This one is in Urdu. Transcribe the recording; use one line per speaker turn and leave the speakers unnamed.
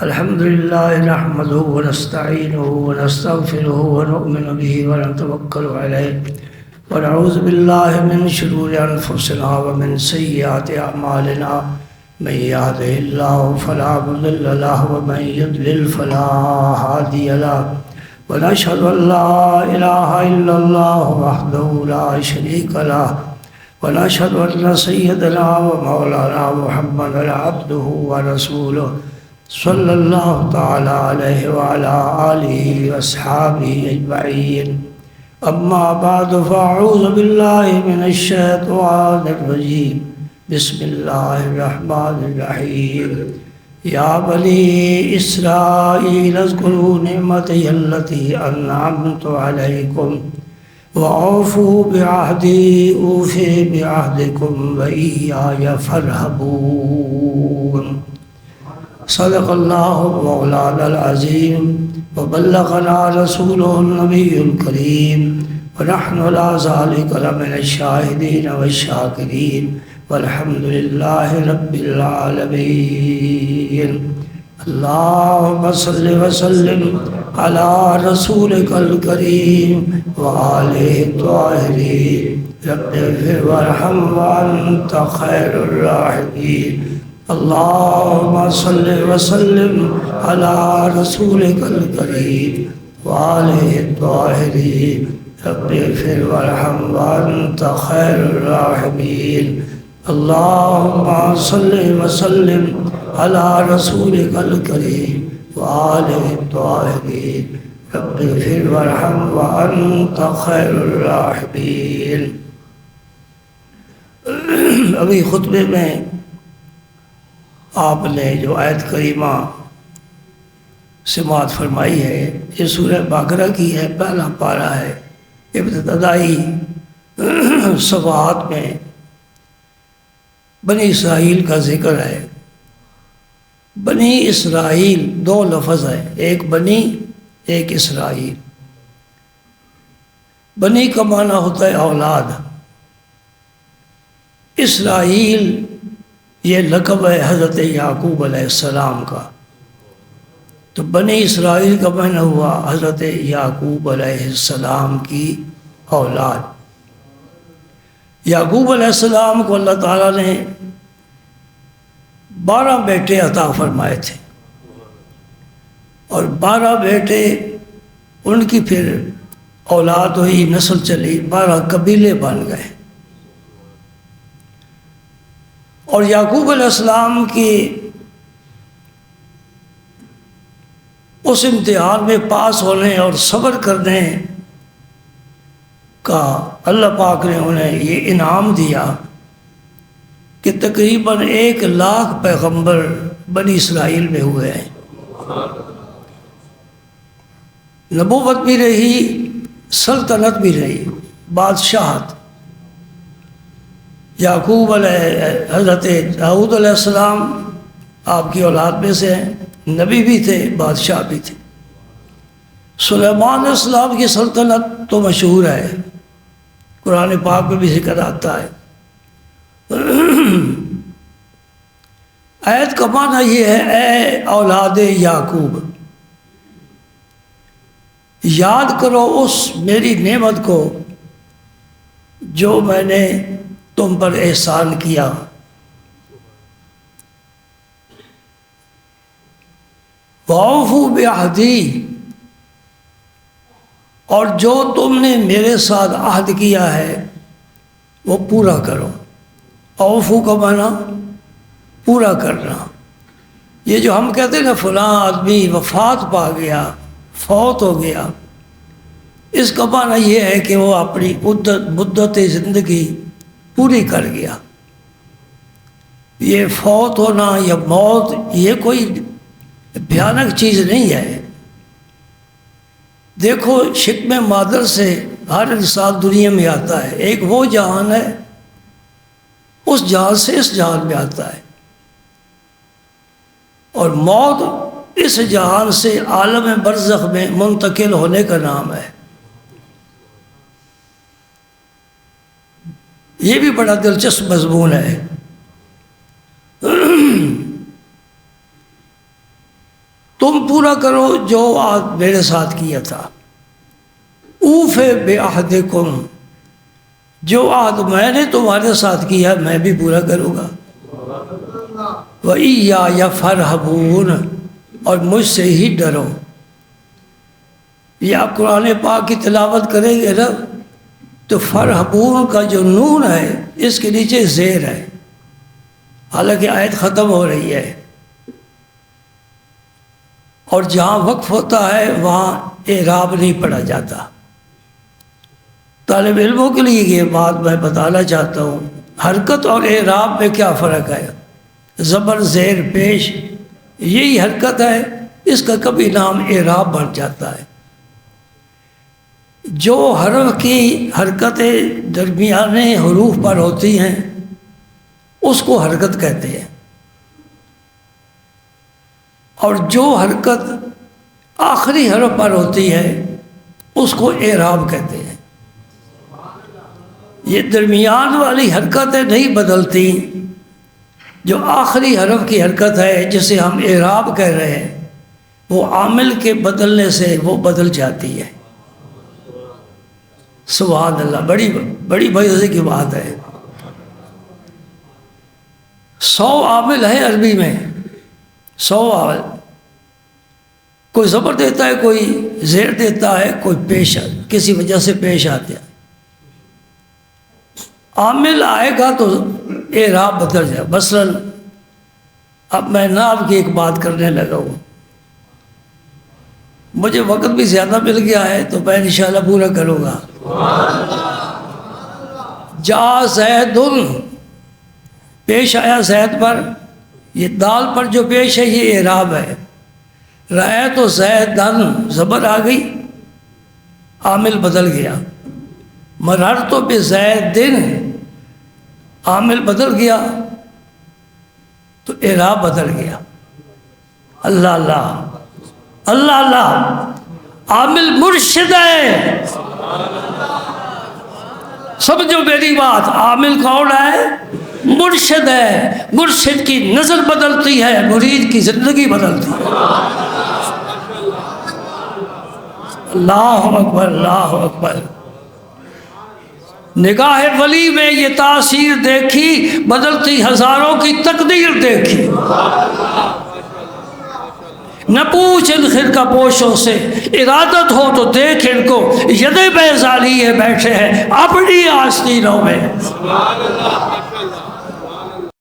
الحمد لله نحمده ونستعينه ونستغفره ونؤمن به ونتوكل عليه ونعوذ بالله من شرور أنفسنا ومن سيئات أعمالنا من يهده الله فلا مضل له ومن يضلل فلا هادي له ونشهد أن لا إله إلا الله وحده لا شريك له ونشهد أن سيدنا ومولانا محمدا عبده ورسوله صلى الله تعالى عليه وعلى آله وأصحابه أجمعين أما بعد فأعوذ بالله من الشيطان الرجيم بسم الله الرحمن الرحيم يا بني إسرائيل اذكروا نعمتي التي أنعمت عليكم وأوفوا بعهدي أوف بعهدكم وإياي فارهبون صدق الله مولانا العظيم وبلغنا رسوله النبي الكريم ونحن على ذلك لمن الشاهدين والشاكرين والحمد لله رب العالمين اللهم صل وسلم على رسولك الكريم وآله الطاهرين رب اغفر وارحم وأنت خير الراحمين اللهم صل وسلم على رسولك الكريم وآله الطاهرين رب اغفر وارحم وأنت خير الراحمين اللهم صل وسلم على رسولك الكريم وآله الطاهرين رب اغفر وارحم وأنت خير الراحمين۔ ابھی خطبے میں آپ نے جو آیت کریمہ سماعت فرمائی ہے یہ سورہ بقرہ کی ہے، پہلا پارہ ہے، ابتدائی صفحات میں بنی اسرائیل کا ذکر ہے۔ بنی اسرائیل دو لفظ ہے، ایک بنی ایک اسرائیل۔ بنی کا معنی ہوتا ہے اولاد، اسرائیل یہ لقب ہے حضرت یعقوب علیہ السلام کا، تو بنی اسرائیل کا معنی ہوا حضرت یعقوب علیہ السلام کی اولاد۔ یعقوب علیہ السلام کو اللہ تعالیٰ نے 12 بیٹے عطا فرمائے تھے، اور 12 بیٹے ان کی پھر اولاد ہوئی، نسل چلی، 12 قبیلے بن گئے۔ اور یعقوب علیہ السلام کی اس امتحان میں پاس ہونے اور صبر کرنے کا اللہ پاک نے انہیں یہ انعام دیا کہ تقریباً 1,00,000 پیغمبر بنی اسرائیل میں ہوئے ہیں۔ نبوت بھی رہی، سلطنت بھی رہی، بادشاہت۔ یعقوب علیہ حضرت داؤد علیہ السلام آپ کی اولاد میں سے ہیں، نبی بھی تھے، بادشاہ بھی تھے۔ سلیمان علیہ السلام کی سلطنت تو مشہور ہے، قرآن پاک میں بھی ذکر آتا ہے۔ آیت کا معنی یہ ہے، اے اولاد یعقوب، یاد کرو اس میری نعمت کو جو میں نے تم پر احسان کیا۔ وَأَوْفُوا بِعَهْدِي، اور جو تم نے میرے ساتھ عہد کیا ہے وہ پورا کرو۔ اوفو کا معنی پورا کرنا۔ یہ جو ہم کہتے ہیں نا فلاں آدمی وفات پا گیا، فوت ہو گیا، اس کا معنی یہ ہے کہ وہ اپنی مدت زندگی پوری کر گیا۔ یہ فوت ہونا یا موت یہ کوئی بھیانک چیز نہیں ہے۔ دیکھو شکم مادر سے ہر انسان دنیا میں آتا ہے، ایک وہ جہان ہے، اس جہان سے اس جہان میں آتا ہے، اور موت اس جہان سے عالم برزخ میں منتقل ہونے کا نام ہے۔ یہ بھی بڑا دلچسپ مضمون ہے۔ تم پورا کرو جو عہد میرے ساتھ کیا تھا. اوف بعہدکم، جو عہد میں نے تمہارے ساتھ کیا میں بھی پورا کروں گا. وَإِيَّايَ فَارْهَبُونَ، اور مجھ سے ہی ڈرو. یہ آپ قرآن پاک کی تلاوت کریں گے نا تو فرحبون کا جو نون ہے اس کے نیچے زیر ہے، حالانکہ آیت ختم ہو رہی ہے، اور جہاں وقف ہوتا ہے وہاں اعراب نہیں پڑھا جاتا. طالب علموں کے لیے یہ بات میں بتانا چاہتا ہوں، حرکت اور اعراب میں کیا فرق ہے. زبر زیر پیش یہی حرکت ہے، اس کا کبھی نام اعراب بن جاتا ہے. جو حرف کی حرکتیں درمیانے حروف پر ہوتی ہیں اس کو حرکت کہتے ہیں، اور جو حرکت آخری حرف پر ہوتی ہے اس کو اعراب کہتے ہیں. یہ درمیان والی حرکتیں نہیں بدلتی، جو آخری حرف کی حرکت ہے جسے ہم اعراب کہہ رہے ہیں وہ عامل کے بدلنے سے وہ بدل جاتی ہے. سبحان اللہ، بڑی مزے کی بات ہے. 100 عامل ہیں عربی میں، 100 عامل. کوئی زبر دیتا ہے، کوئی زیر دیتا ہے، کوئی پیش کسی وجہ سے پیش آتے ہیں. عامل آئے گا تو اعراب بدل جائے. مثلا اب میں نحو کی ایک بات کرنے لگا ہوں، مجھے وقت بھی زیادہ مل گیا ہے تو میں انشاءاللہ پورا کروں گا. جا زید، پیش آیا زید پر، یہ دال پر جو پیش ہے یہ اعراب ہے. رأے تو زیدن، زبر آ گئی، عامل بدل گیا. مرر تو بزیدن، عامل بدل گیا تو اعراب بدل گیا. اللہ اللہ اللہ اللہ، عامل مرشد ہے. سمجھو میری بات، عامل کون ہے؟ مرشد ہے. مرشد کی نظر بدلتی ہے، مرید کی زندگی بدلتی ہے. اللہ اکبر اللہ اکبر. نگاہ ولی میں یہ تاثیر دیکھی، بدلتی ہزاروں کی تقدیر دیکھی. نہ پوچھ ان خرقہ پوشوں سے، ارادت ہو تو دیکھ ان کو، ید بیضا لیے بیٹھے ہیں اپنی آستینوں میں.